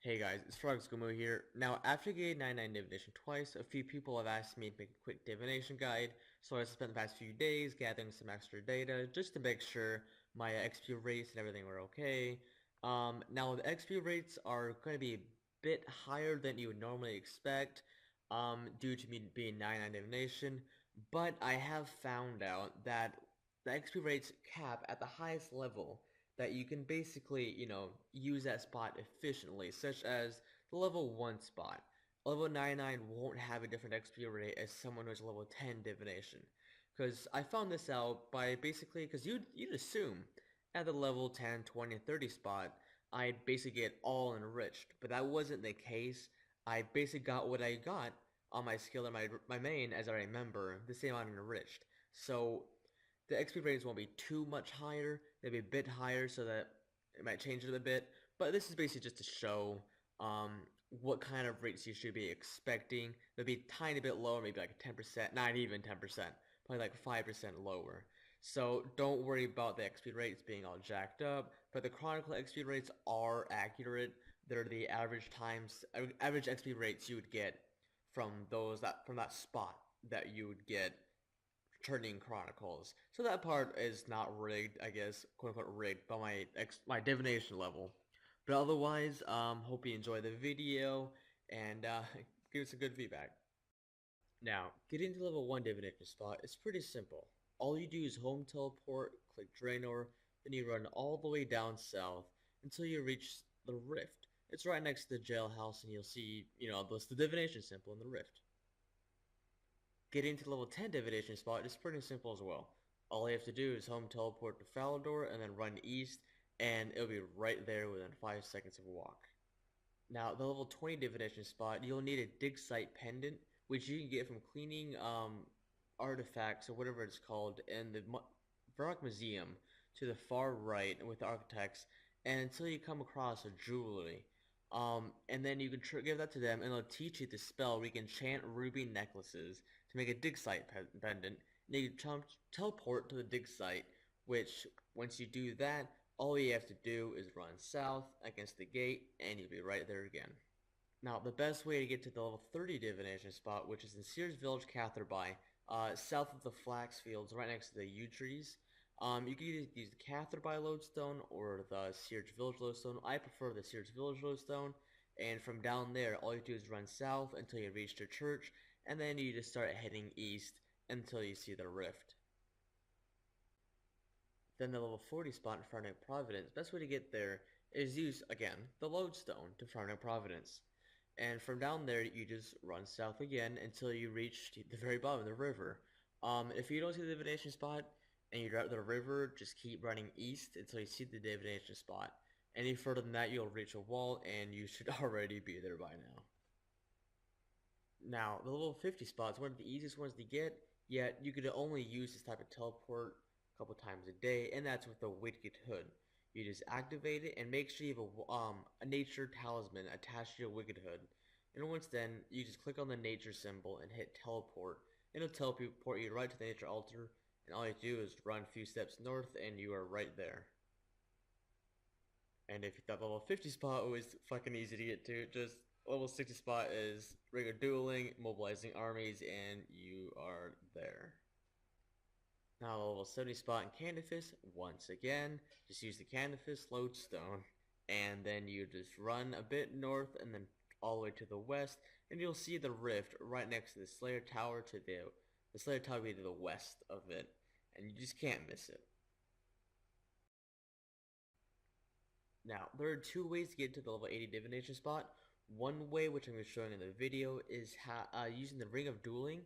Hey guys, it's Frogskumo here. Now, after getting 99 divination twice, a few people have asked me to make a quick divination guide, so I spent the past few days gathering some extra data just to make sure my XP rates and everything were okay. Now the XP rates are going to be a bit higher than you would normally expect, due to me being 99 divination, but I have found out that the XP rates cap at the highest level that you can basically, use that spot efficiently, such as the level 1 spot. Level 99 won't have a different XP rate as someone who's level 10 divination. Because I found this out by basically, because you'd assume at the level 10, 20, and 30 spot, I'd basically get all enriched, but that wasn't the case. I basically got what I got on my skill and my main, as I remember, the same amount enriched. So the XP ratings won't be too much higher. They'll be a bit higher so that it might change it a bit. But this is basically just to show what kind of rates you should be expecting. They'll be a tiny bit lower, maybe like 10%, not even 10%, probably like 5% lower. So don't worry about the XP rates being all jacked up, but the Chronicle XP rates are accurate. They're the average XP rates you would get from that spot that you would get turning Chronicles. So that part is not rigged, I guess, quote unquote rigged by my divination level. But otherwise, hope you enjoy the video and give us some good feedback. Now, getting to level 1 divination spot is pretty simple. All you do is home teleport, click Draenor, then you run all the way down south until you reach the rift. It's right next to the jailhouse and you'll see, the divination symbol in the rift. Getting to level 10 divination spot is pretty simple as well. All you have to do is home teleport to Falador and then run east, and it'll be right there within 5 seconds of a walk. Now, the level 20 divination spot, you'll need a dig site pendant, which you can get from cleaning artifacts or whatever it's called in the Varrock Museum to the far right with the architects, and until you come across a jewelry. And then you can give that to them, and they'll teach you the spell where you can chant ruby necklaces to make a dig site pendant. And you can teleport to the dig site, which once you do that, all you have to do is run south against the gate, and you'll be right there again. Now, the best way to get to the level 30 divination spot, which is in Sears Village, Catherby, south of the flax fields, right next to the yew trees. You can either use the Catherby lodestone or the Sears Village lodestone. I prefer the Sears Village lodestone. And from down there, all you do is run south until you reach the church, and then you just start heading east until you see the rift. Then the level 40 spot in Frontenac Providence. Best way to get there is use, again, the lodestone to Frontenac Providence. And from down there, you just run south again until you reach the very bottom of the river. If you don't see the divination spot and you drive to the river, just keep running east until you see the divination spot. Any further than that, you'll reach a wall, and you should already be there by now. Now, the level 50 spot is one of the easiest ones to get, yet you could only use this type of teleport a couple times a day, and that's with the Wicked Hood. You just activate it and make sure you have a nature talisman attached to your Wicked Hood. And once then, you just click on the nature symbol and hit teleport. It'll teleport you right to the nature altar, and all you do is run a few steps north and you are right there. And if you thought level 50 spot was fucking easy to get to, just level 60 spot is regular dueling, mobilizing armies, and you are there. Now level 70 spot in Canifis, once again, just use the Canifis lodestone, and then you just run a bit north and then all the way to the west, and you'll see the rift right next to the Slayer Tower the Slayer Tower will be to the west of it, and you just can't miss it. Now, there are two ways to get to the level 80 divination spot. One way, which I'm showing in the video, is using the Ring of Dueling.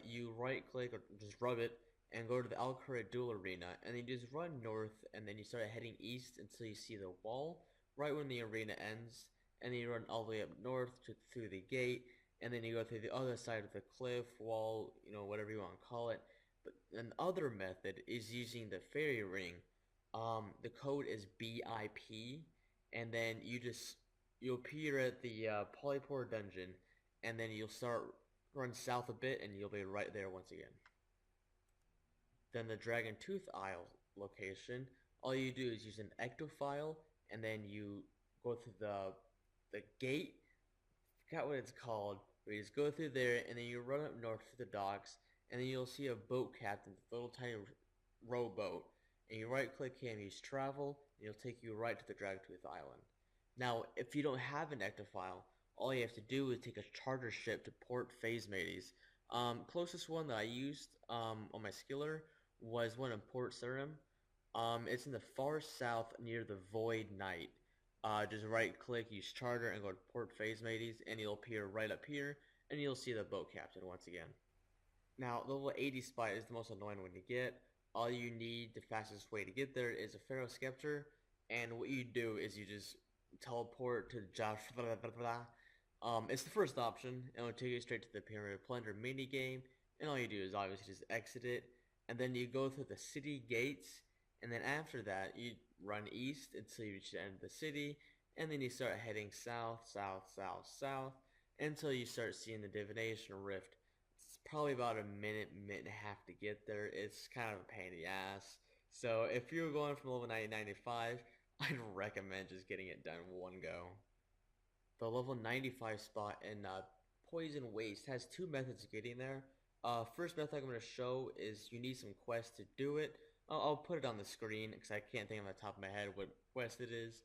You right click or just rub it and go to the Alcura Duel Arena, and then you just run north, and then you start heading east until you see the wall right when the arena ends, and then you run all the way up north through the gate, and then you go through the other side of the cliff, wall, whatever you want to call it. But an other method is using the fairy ring. The code is BIP, and then you'll appear at the Polypore dungeon, and then you'll run south a bit, and you'll be right there once again. Then the Dragon Tooth Isle location, all you do is use an ectophile, and then you go through the the gate, I forgot what it's called, where you just go through there and then you run up north to the docks and then you'll see a boat captain, a little tiny rowboat, and you right click him, use travel, and it'll take you right to the Dragtooth Island. Now, if you don't have an active file, all you have to do is take a charter ship to Port Phase Mateys. Closest one that I used on my skiller was one in Port Suriname. It's in the far south near the Void Knight. Just right click, use charter, and go to Port Phase Mateys, and you'll appear right up here, and you'll see the boat captain once again. Now, the level 80 spot is the most annoying one to get. All you need, the fastest way to get there is a Pharaoh Scepter, and what you do is you just teleport to Josh. It's the first option, and it'll take you straight to the Pyramid Plunder mini game, and all you do is obviously just exit it, and then you go through the city gates, and then after that, you run east until you reach the end of the city, and then you start heading south, south, south, south, until you start seeing the Divination Rift. It's probably about a minute, minute and a half to get there. It's kind of a pain in the ass. So if you're going from level 90 to 95, I'd recommend just getting it done in one go. The level 95 spot in Poison Waste has two methods of getting there. First method I'm going to show is you need some quests to do it. I'll put it on the screen because I can't think on the top of my head what quest it is.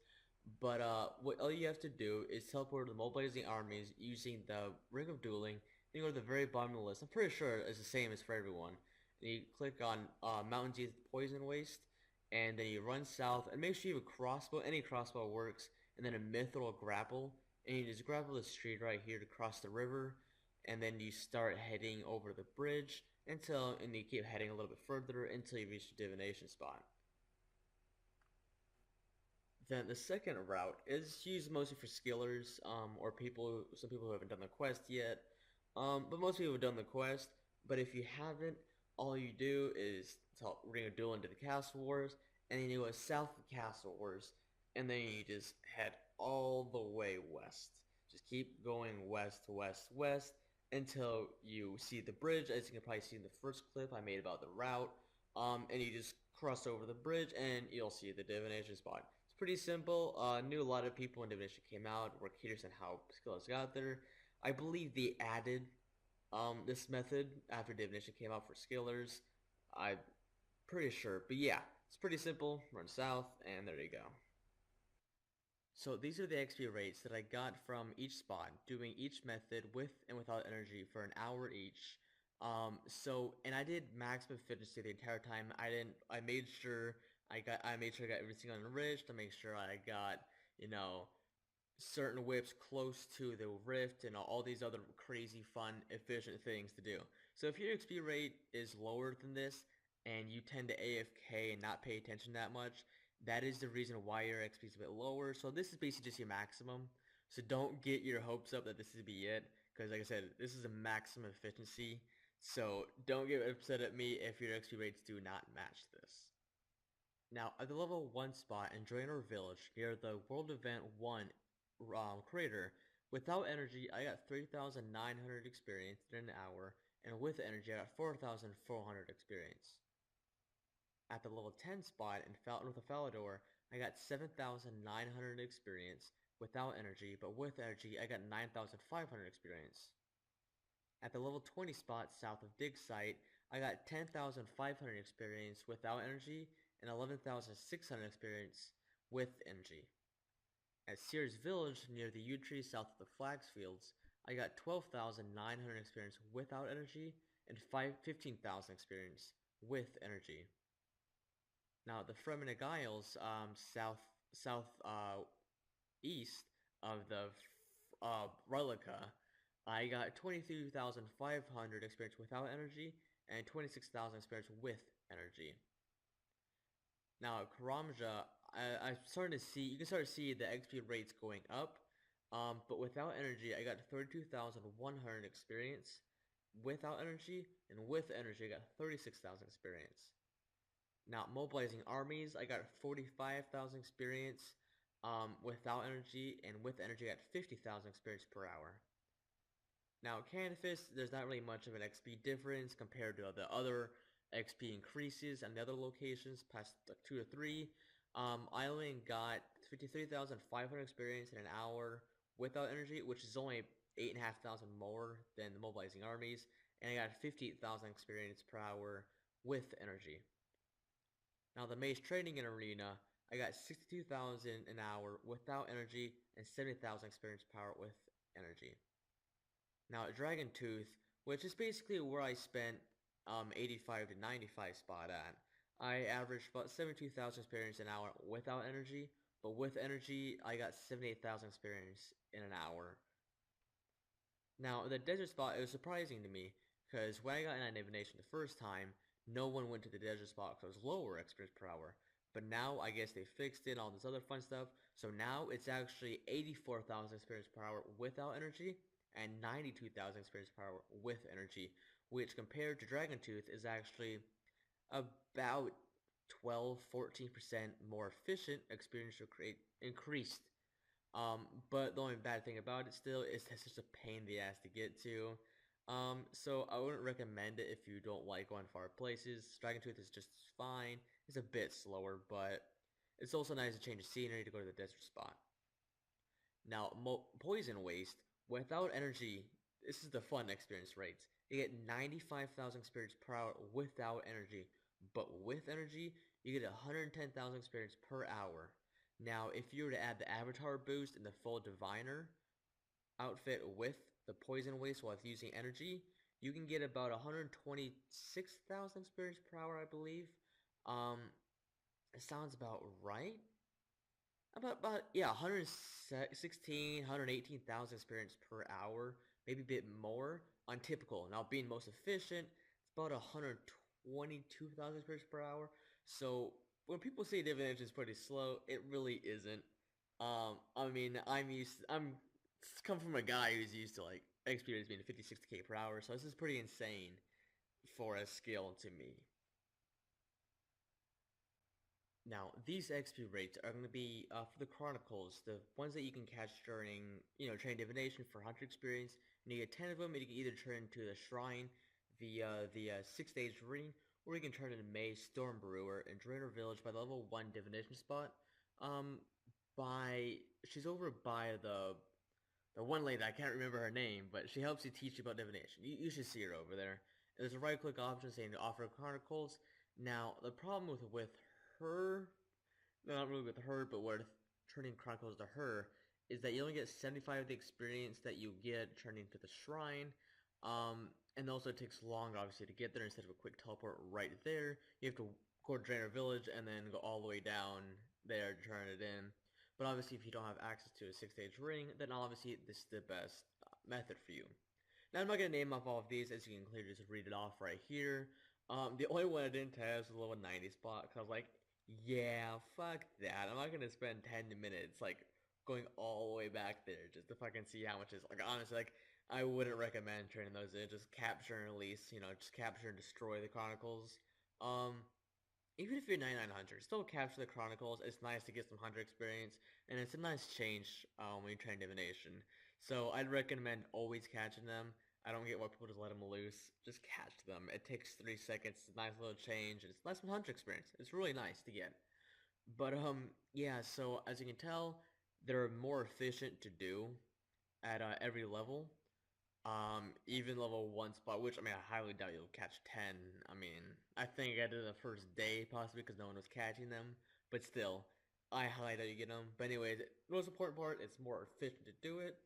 But what all you have to do is teleport to the mobilizing armies using the Ring of Dueling. Then you go to the very bottom of the list. I'm pretty sure it's the same as for everyone. And you click on Mountain Deep Poison Waste, and then you run south. And make sure you have a crossbow. Any crossbow works. And then a mithril grapple. And you just grapple the street right here to cross the river. And then you start heading over the bridge and you keep heading a little bit further until you reach the divination spot. Then the second route is used mostly for skillers, or some people who haven't done the quest yet. But most people have done the quest. But if you haven't, all you do is ring a duel into the Castle Wars, and then you go south of Castle Wars, and then you just head all the way west. Just keep going west, west, west until you see the bridge. As you can probably see in the first clip I made about the route, and you just cross over the bridge, and you'll see the divination spot. It's pretty simple. Knew a lot of people when divination came out were curious on how skills got there. I believe they added this method after divination came out for skillers. I'm pretty sure, but yeah, it's pretty simple. Run south, and there you go. So these are the XP rates that I got from each spot, doing each method with and without energy for an hour each. And I did maximum efficiency the entire time. I made sure I made sure I got everything enriched to make sure I got, you know, certain whips close to the rift and all these other crazy fun efficient things to do. So if your XP rate is lower than this and you tend to AFK and not pay attention that much, that is the reason why your XP is a bit lower. So this is basically just your maximum. So don't get your hopes up that this is be it, because like I said, this is a maximum efficiency. So don't get upset at me if your XP rates do not match this. Now, at the level 1 spot in Draenor Village, near the World Event 1 crater, without energy, I got 3,900 experience in an hour, and with energy, I got 4,400 experience. At the level 10 spot in North of Falador, I got 7,900 experience without energy, but with energy, I got 9,500 experience. At the level 20 spot south of Dig Site, I got 10,500 experience without energy and 11,600 experience with energy. At Sears Village near the yew tree south of the Flax Fields, I got 12,900 experience without energy and 15,000 experience with energy. Now the Fremennik Isles, east of the Relica, I got 23,500 experience without energy and 26,000 experience with energy. Now at Karamja, I'm starting to see, you can start to see the XP rates going up, but without energy, I got 32,100 experience without energy, and with energy, I got 36,000 experience. Now, mobilizing armies, I got 45,000 experience without energy, and with energy, I got 50,000 experience per hour. Now, Canifis, there's not really much of an XP difference compared to the other XP increases and the other locations past like 2 to 3. I only got 53,500 experience in an hour without energy, which is only 8,500 more than the mobilizing armies, and I got 58,000 experience per hour with energy. Now the maze training in arena, I got 62,000 an hour without energy and 70,000 experience per hour with energy. Now at Dragon Tooth, which is basically where I spent 85 to 95 spot at, I averaged about 72,000 experience an hour without energy, but with energy I got 78,000 experience in an hour. Now the desert spot, it was surprising to me because when I got in Divination the first time, no one went to the desert spot because it was lower experience per hour. But now I guess they fixed it, all this other fun stuff. So now it's actually 84,000 experience per hour without energy and 92,000 experience per hour with energy, which compared to Dragon Tooth is actually about 12-14% more efficient experience rate increased. But the only bad thing about it still is it's just a pain in the ass to get to. So I wouldn't recommend it if you don't like going far places. Dragon Tooth is just fine. It's a bit slower, but it's also nice to change the scenery to go to the desert spot. Now, Poison Waste, without energy, this is the fun experience rates. You get 95,000 experience per hour without energy, but with energy, you get 110,000 experience per hour. Now, if you were to add the avatar boost and the full diviner outfit with the poison waste while using energy, you can get about 126,000 experience per hour, I believe. Um, it sounds about right. About yeah, 116, 118,000 experience per hour, maybe a bit more on typical. Now being most efficient, it's about 122,000 experience per hour. So when people say Divination is pretty slow, it really isn't. I mean, I'm come from a guy who's used to like experience being 50, 60k per hour, so this is pretty insane for a skill to me. Now, these XP rates are going to be for the Chronicles, the ones that you can catch during, train divination for 100 experience. And you get 10 of them, and you can either turn into the Shrine, the 6-stage ring, or you can turn into May Storm Brewer and Drainer Village by the level 1 divination spot. Um, by she's over by the one lady, I can't remember her name, but she helps you teach you about divination. You should see her over there. There's a right click option saying to offer Chronicles. Now, the problem with her, no, not really with her, but with turning Chronicles to her, is that you only get 75 of the experience that you get turning to the Shrine. And also it takes long, obviously, to get there instead of a quick teleport right there. You have to go to Drainer Village and then go all the way down there to turn it in. But obviously, if you don't have access to a 6-stage ring, then obviously this is the best method for you. Now, I'm not going to name off all of these, as you can clearly just read it off right here. The only one I didn't test was the level 90 spot, because I was like, yeah, fuck that. I'm not going to spend 10 minutes, like, going all the way back there just to fucking see how much is. Like, honestly, like, I wouldn't recommend turning those in. Just capture and release, just capture and destroy the Chronicles. Um, Even if you're 9900, still capture the Chronicles. It's nice to get some 100 experience, and it's a nice change when you train Divination. So I'd recommend always catching them. I don't get why people just let them loose. Just catch them. It takes 3 seconds. It's a nice little change, and it's less than 100 experience. It's really nice to get. But yeah. So as you can tell, they're more efficient to do at every level. Even level 1 spot, which, I mean, I highly doubt you'll catch 10. I mean, I think I did it the first day, possibly, because no one was catching them. But still, I highly doubt you get them. But anyways, the most important part, it's more efficient to do it.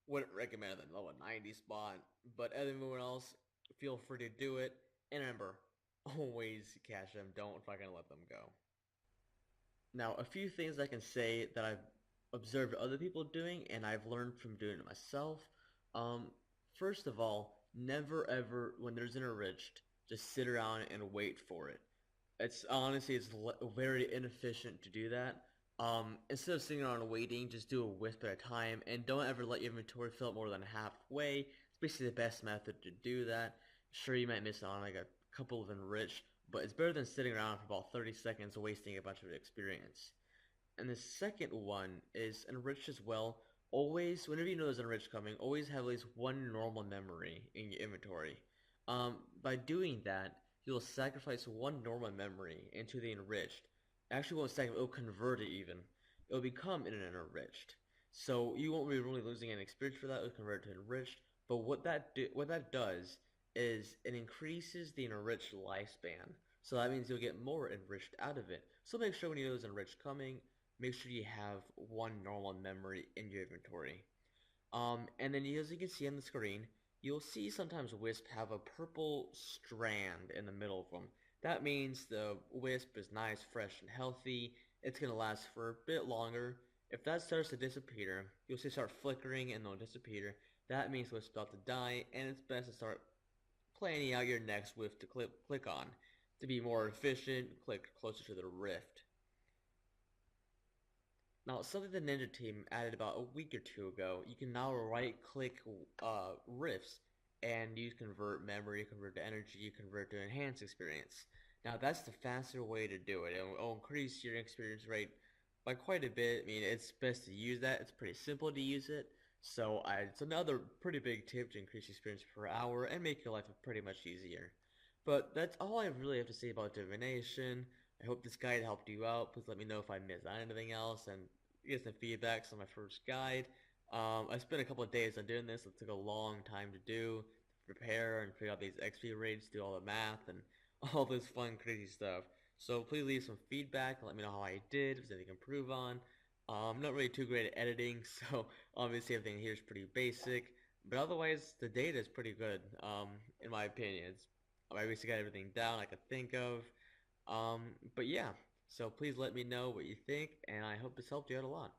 Wouldn't recommend the level 90 spot. But everyone else, feel free to do it. And remember, always catch them. Don't fucking let them go. Now, a few things I can say that I've observed other people doing and I've learned from doing it myself. Um, First of all, never ever, when there's an enriched, just sit around and wait for it. It's honestly, it's very inefficient to do that. Instead of sitting around waiting, just do a wisp at a time, and don't ever let your inventory fill up more than halfway. It's basically the best method to do that. Sure, you might miss on like a couple of enriched, but it's better than sitting around for about 30 seconds wasting a bunch of experience. And the second one is enriched as well. Always, whenever you know there's enriched coming, always have at least one normal memory in your inventory. By doing that, you'll sacrifice one normal memory into the enriched. Actually, won't sacrifice, it'll convert it even. It'll become an enriched. So you won't be really losing any experience for that. It'll convert to enriched. But what that does is it increases the enriched lifespan. So that means you'll get more enriched out of it. So make sure when you use enriched coming, make sure you have one normal memory in your inventory. And then as you can see on the screen, you'll see sometimes wisps have a purple strand in the middle of them. That means the wisp is nice, fresh, and healthy. It's going to last for a bit longer. If that starts to disappear, you'll see it start flickering and then disappear. That means the wisp's about to die, and it's best to start planning out your next wisp to click on. To be more efficient, click closer to the rift. Now, something the Ninja team added about a week or two ago, you can now right-click rifts, and you convert memory, you convert to energy, you convert to enhanced experience. Now, that's the faster way to do it. It'll increase your experience rate by quite a bit. I mean, it's best to use that. It's pretty simple to use it. So it's another pretty big tip to increase experience per hour and make your life pretty much easier. But that's all I really have to say about divination. I hope this guide helped you out. Please let me know if I missed anything else and get some feedbacks on my first guide. I spent a couple of days on doing this. It took a long time to do, to prepare and figure out these XP rates, do all the math, and all this fun, crazy stuff. So please leave some feedback and let me know how I did, if there's anything to improve on. I'm not really too great at editing, so obviously everything here is pretty basic. But otherwise, the data is pretty good, in my opinion. I basically got everything down I could think of. But yeah, so please let me know what you think, and I hope this helped you out a lot.